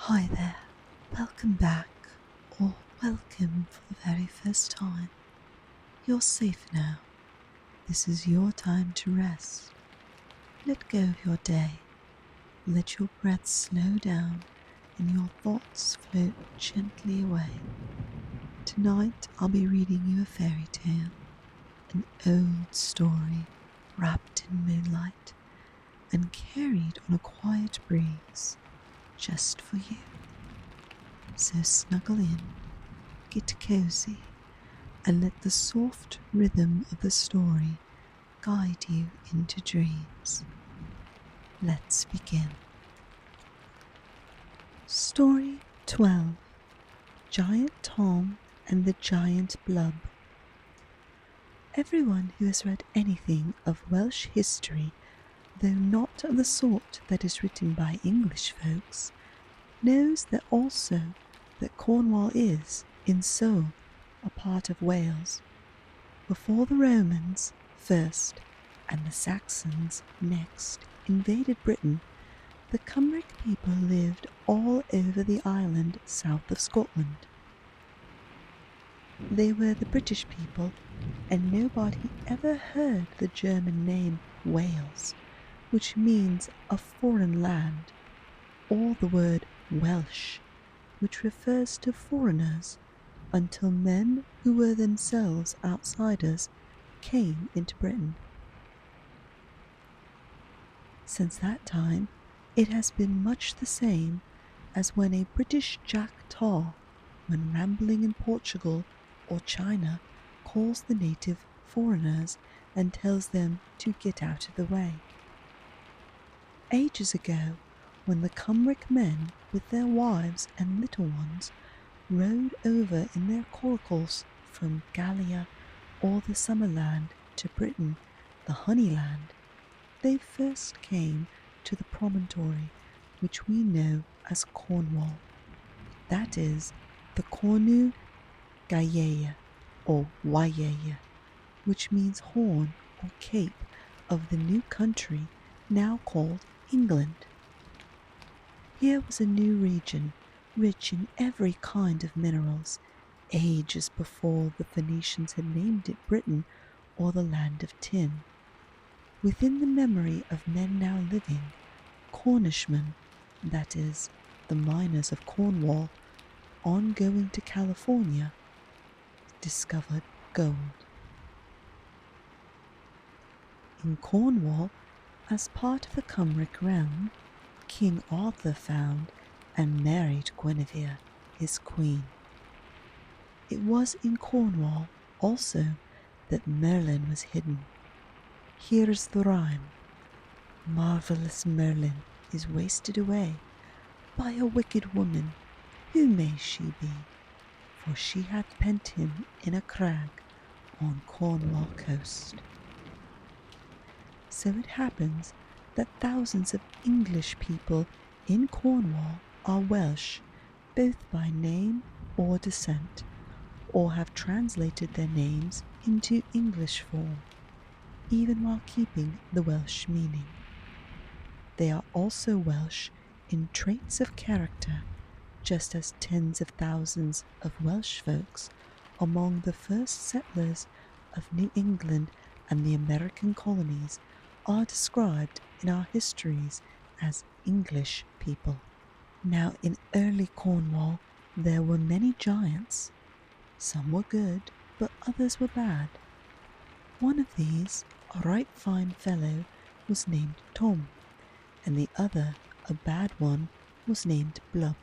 Hi there, welcome back, or welcome for the very first time. You're safe now. This is your time to rest. Let go of your day. Let your breath slow down and your thoughts float gently away. Tonight I'll be reading you a fairy tale, an old story wrapped in moonlight and carried on a quiet breeze just for you. So snuggle in, get cozy, and let the soft rhythm of the story guide you into dreams. Let's begin. Story 12. Giant Tom and the Giant Blubb. Everyone who has read anything of Welsh history, though not of the sort that is written by English folks, knows that also that Cornwall is, in soul, a part of Wales. Before the Romans first and the Saxons next invaded Britain, the Cymric people lived all over the island south of Scotland. They were the British people, and nobody ever heard the German name Wales, which means a foreign land, or the word Welsh, which refers to foreigners, until men who were themselves outsiders came into Britain. Since that time, it has been much the same as when a British Jack Tar, when rambling in Portugal or China, calls the native foreigners and tells them to get out of the way. Ages ago, when the Cymric men with their wives and little ones rode over in their coracles from Gallia or the Summerland to Britain, the Honeyland, they first came to the promontory which we know as Cornwall, that is, the Cornu Gaea or Waieia, which means horn or cape of the new country now called England. Here was a new region, rich in every kind of minerals, ages before the Phoenicians had named it Britain or the land of tin. Within the memory of men now living, Cornishmen, that is, the miners of Cornwall, on going to California, discovered gold. In Cornwall, as part of the Cymric realm, King Arthur found and married Guinevere, his queen. It was in Cornwall also that Merlin was hidden. Here is the rhyme. Marvellous Merlin is wasted away by a wicked woman. Who may she be? For she hath pent him in a crag on Cornwall coast. So it happens that thousands of English people in Cornwall are Welsh, both by name or descent, or have translated their names into English form, even while keeping the Welsh meaning. They are also Welsh in traits of character, just as tens of thousands of Welsh folks among the first settlers of New England and the American colonies are described in our histories as English people. Now in early Cornwall there were many giants. Some were good, but others were bad. One of these, a right fine fellow, was named Tom, and the other, a bad one, was named Blubb.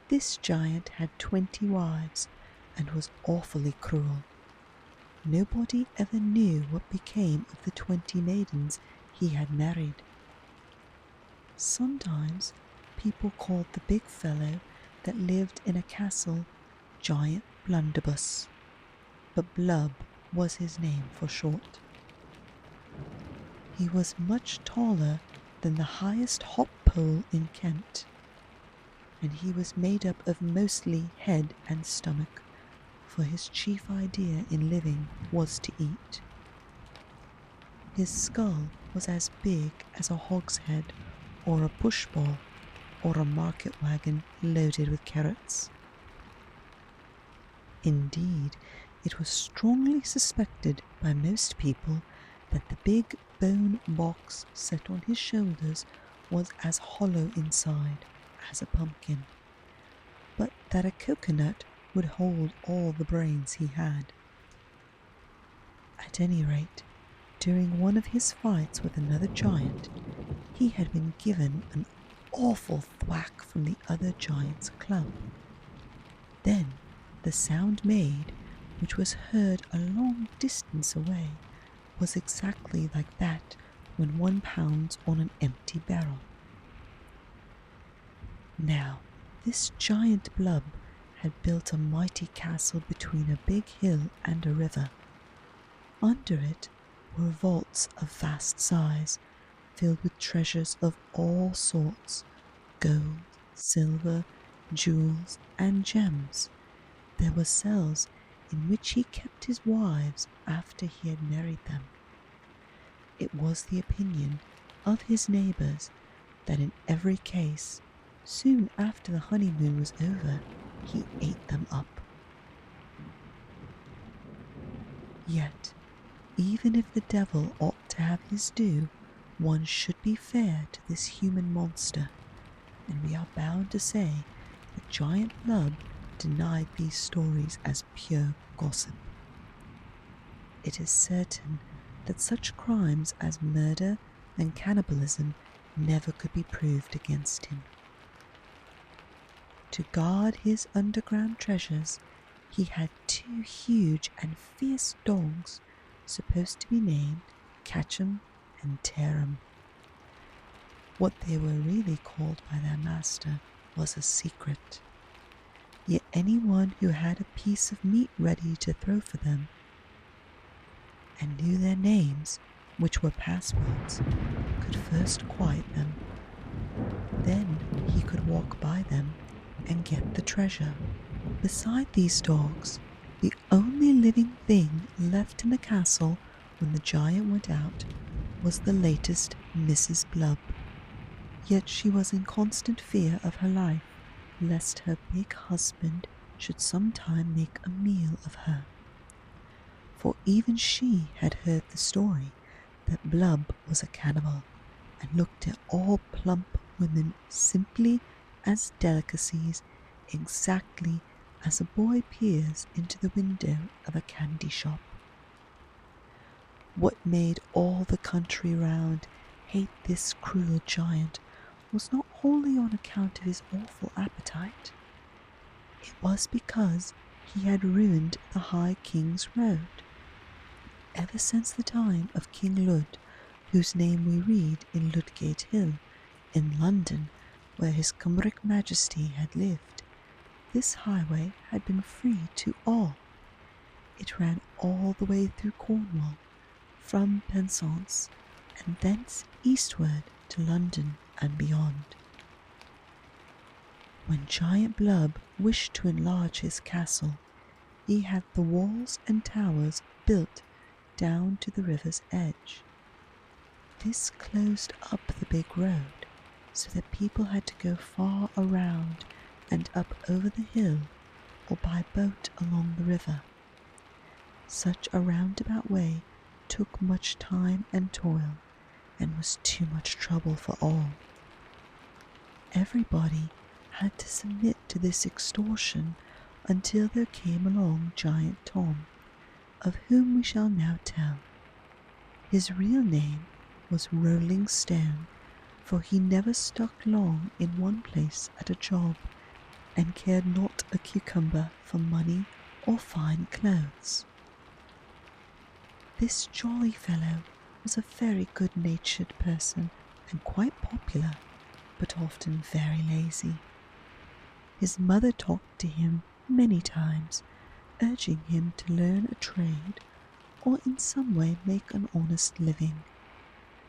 This giant had 20 wives and was awfully cruel. Nobody ever knew what became of the 20 maidens he had married. Sometimes people called the big fellow that lived in a castle Giant Blunderbuss, but Blubb was his name for short. He was much taller than the highest hop pole in Kent, and he was made up of mostly head and stomach, for his chief idea in living was to eat. His skull was as big as a hogshead or a pushball, or a market wagon loaded with carrots. Indeed, it was strongly suspected by most people that the big bone box set on his shoulders was as hollow inside as a pumpkin, but that a coconut would hold all the brains he had. At any rate, during one of his fights with another giant, he had been given an awful thwack from the other giant's club. Then the sound made, which was heard a long distance away, was exactly like that when one pounds on an empty barrel. Now, this giant Blubb had built a mighty castle between a big hill and a river. Under it were vaults of vast size, filled with treasures of all sorts, gold, silver, jewels, and gems. There were cells in which he kept his wives after he had married them. It was the opinion of his neighbours that in every case, soon after the honeymoon was over, he ate them up. Yet, even if the devil ought to have his due, one should be fair to this human monster, and we are bound to say that Giant Blubb denied these stories as pure gossip. It is certain that such crimes as murder and cannibalism never could be proved against him. To guard his underground treasures, he had 2 huge and fierce dogs, supposed to be named Catch'em and Tear'em. What they were really called by their master was a secret. Yet anyone who had a piece of meat ready to throw for them and knew their names, which were passwords, could first quiet them. Then he could walk by them and get the treasure. Beside these dogs, the only living thing left in the castle when the giant went out was the latest Mrs. Blubb. Yet she was in constant fear of her life, lest her big husband should sometime make a meal of her. For even she had heard the story that Blubb was a cannibal, and looked at all plump women simply as delicacies, exactly as a boy peers into the window of a candy shop. What made all the country round hate this cruel giant was not wholly on account of his awful appetite. It was because he had ruined the High King's Road. Ever since the time of King Lud, whose name we read in Ludgate Hill, in London, where his Cymric Majesty had lived, this highway had been free to all. It ran all the way through Cornwall, from Penzance, and thence eastward to London and beyond. When Giant Blubb wished to enlarge his castle, he had the walls and towers built down to the river's edge. This closed up the big road, so that people had to go far around and up over the hill or by boat along the river. Such a roundabout way took much time and toil, and was too much trouble for all. Everybody had to submit to this extortion until there came along Giant Tom, of whom we shall now tell. His real name was Rolling Stone, for he never stuck long in one place at a job, and cared not a cucumber for money or fine clothes. This jolly fellow was a very good-natured person and quite popular, but often very lazy. His mother talked to him many times, urging him to learn a trade or in some way make an honest living.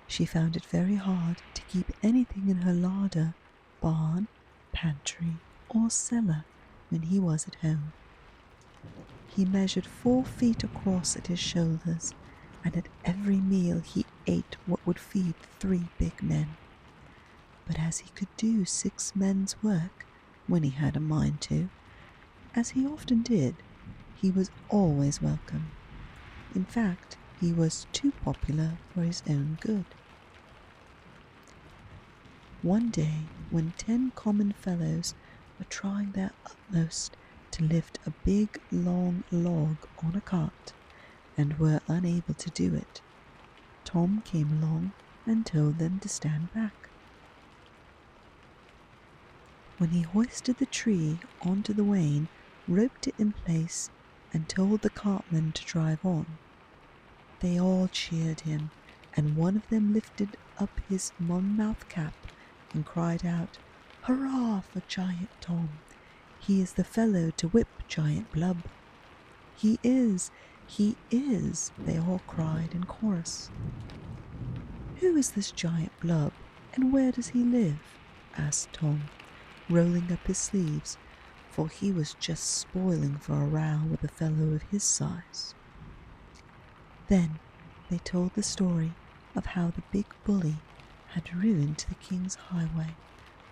She found it very hard to keep anything in her larder, barn, pantry, or cellar when he was at home. He measured 4 feet across at his shoulders, and at every meal he ate what would feed 3 big men. but as he could do 6 men's work when he had a mind to, as he often did, he was always welcome. In fact, he was too popular for his own good. One day, when 10 common fellows were trying their utmost to lift a big, long log on a cart, and were unable to do it, Tom came along and told them to stand back. When he hoisted the tree onto the wain, roped it in place, and told the cartmen to drive on, they all cheered him, and one of them lifted up his Monmouth cap and cried out, "Hurrah for Giant Tom! He is the fellow to whip Giant Blubb." "He is! He is!" they all cried in chorus. "Who is this Giant Blubb, and where does he live?" asked Tom, rolling up his sleeves, for he was just spoiling for a row with a fellow of his size. Then they told the story of how the big bully had ruined the king's highway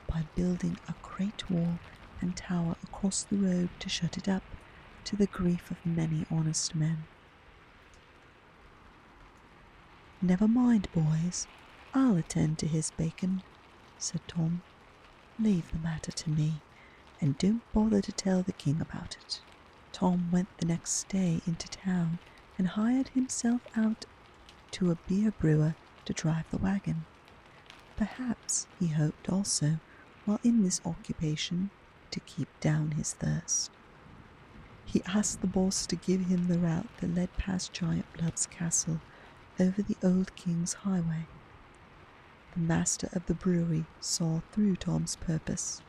by building a great wall and tower across the road to shut it up, to the grief of many honest men. "Never mind, boys, I'll attend to his bacon," said Tom. "Leave the matter to me, and don't bother to tell the king about it." Tom went the next day into town and hired himself out to a beer brewer to drive the wagon. Perhaps he hoped also, while in this occupation, to keep down his thirst. He asked the boss to give him the route that led past Giant Blubb's castle over the old king's highway. The master of the brewery saw through Tom's purpose.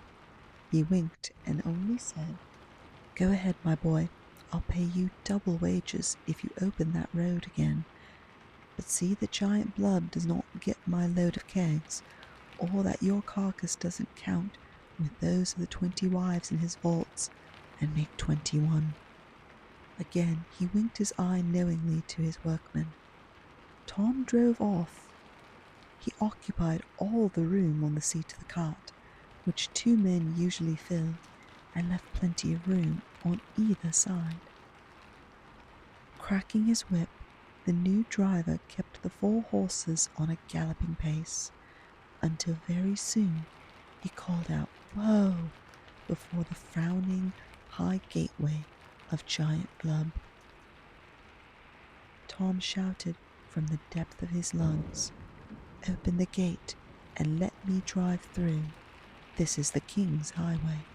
He winked and only said, "Go ahead, my boy. I'll pay you double wages if you open that road again. But see that Giant Blubb does not get my load of kegs, or that your carcass doesn't count with those of the 20 wives in his vaults and make 21. Again he winked his eye knowingly to his workmen. Tom drove off. He occupied all the room on the seat of the cart, which 2 men usually filled, and left plenty of room on either side. Cracking his whip, the new driver kept the 4 horses on a galloping pace, until very soon he called out "Whoa!" before the frowning high gateway of Giant Blubb. Tom shouted from the depth of his lungs, "Open the gate and let me drive through. This is the king's highway."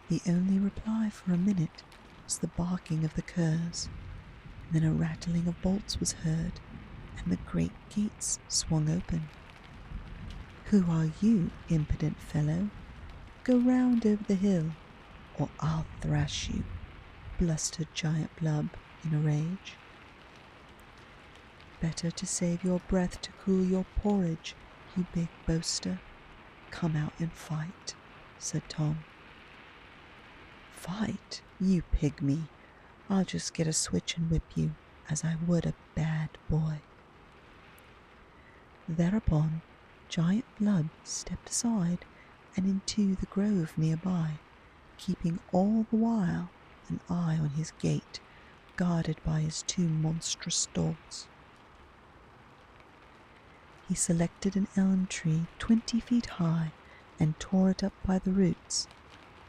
The only reply for a minute was the barking of the curs. Then a rattling of bolts was heard, and the great gates swung open. "Who are you, impudent fellow? Go round over the hill, or I'll thrash you," blustered Giant Blubb in a rage. "Better to save your breath to cool your porridge, you big boaster. Come out and fight," said Tom. "Fight, you pygmy! I'll just get a switch and whip you, as I would a bad boy." Thereupon Giant Blubb stepped aside and into the grove nearby, keeping all the while an eye on his gate, guarded by his 2 monstrous dogs. He selected an elm tree 20 feet high and tore it up by the roots,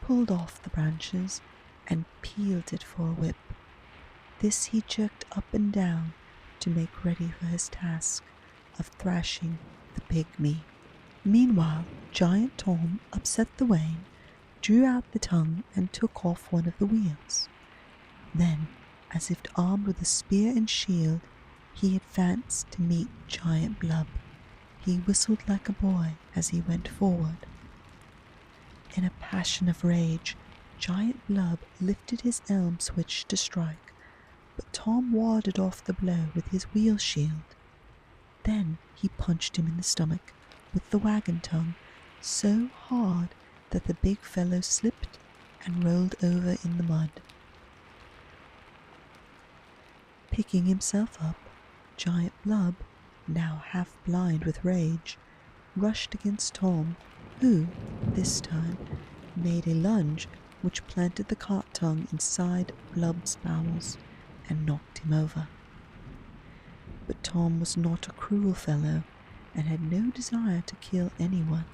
pulled off the branches, and peeled it for a whip. This he jerked up and down to make ready for his task of thrashing the pygmy. Meanwhile, Giant Tom upset the wain, drew out the tongue, and took off one of the wheels. Then, as if armed with a spear and shield, he advanced to meet Giant Blubb. He whistled like a boy as he went forward. In a passion of rage, Giant Blubb lifted his elm switch to strike, but Tom warded off the blow with his wheel shield. Then he punched him in the stomach with the wagon tongue so hard that the big fellow slipped and rolled over in the mud. Picking himself up, Giant Blubb, now half blind with rage, rushed against Tom who, this time, made a lunge which planted the cart tongue inside Blubb's bowels and knocked him over. But Tom was not a cruel fellow and had no desire to kill anyone,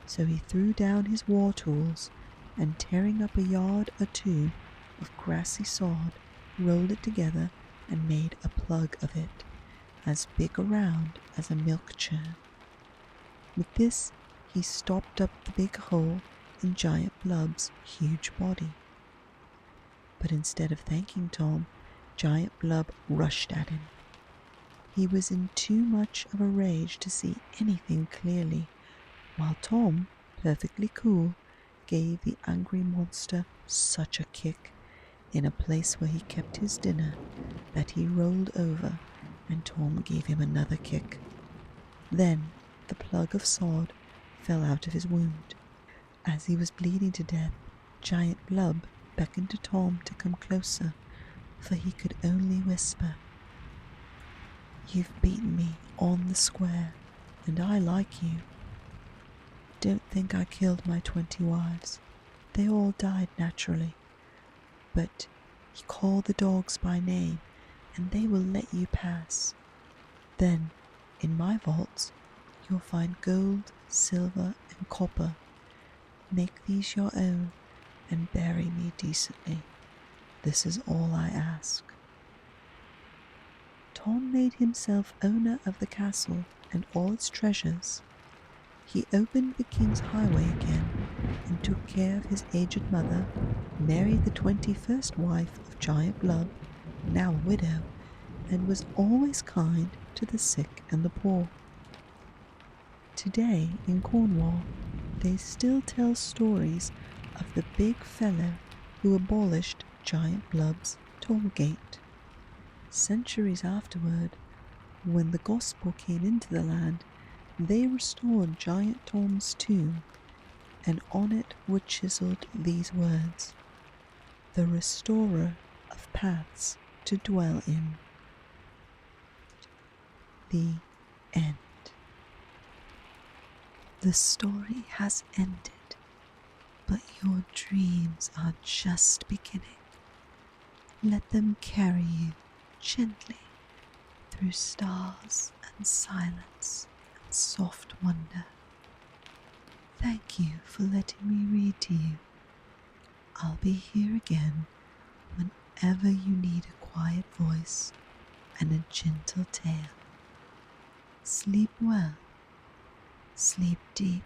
so he threw down his war tools and, tearing up a yard or two of grassy sod, rolled it together and made a plug of it, as big around as a milk churn. With this he stopped up the big hole in Giant Blubb's huge body. But instead of thanking Tom, Giant Blubb rushed at him. He was in too much of a rage to see anything clearly, while Tom, perfectly cool, gave the angry monster such a kick in a place where he kept his dinner that he rolled over, and Tom gave him another kick. Then the plug of sod fell out of his wound. As he was bleeding to death, Giant Blubb beckoned to Tom to come closer, for he could only whisper, "You've beaten me on the square, and I like you. Don't think I killed my 20 wives. They all died naturally. But you call the dogs by name, and they will let you pass. Then, in my vaults, you'll find gold, silver, and copper. Make these your own, and bury me decently. This is all I ask." Tom made himself owner of the castle and all its treasures. He opened the king's highway again and took care of his aged mother, married the 21st wife of Giant Blubb, now a widow, and was always kind to the sick and the poor. Today in Cornwall, they still tell stories of the big fellow who abolished Giant Blubb's toll gate. Centuries afterward, when the gospel came into the land, they restored Giant Tom's tomb, and on it were chiseled these words, "The restorer of paths to dwell in." The end. The story has ended, but your dreams are just beginning. Let them carry you gently through stars and silence and soft wonder. Thank you for letting me read to you. I'll be here again whenever you need a quiet voice and a gentle tale. Sleep well, sleep deep,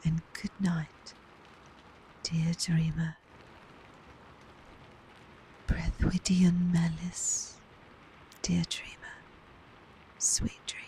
and good night, dear dreamer. Breuddwydion melys, dear dreamer, sweet dreams.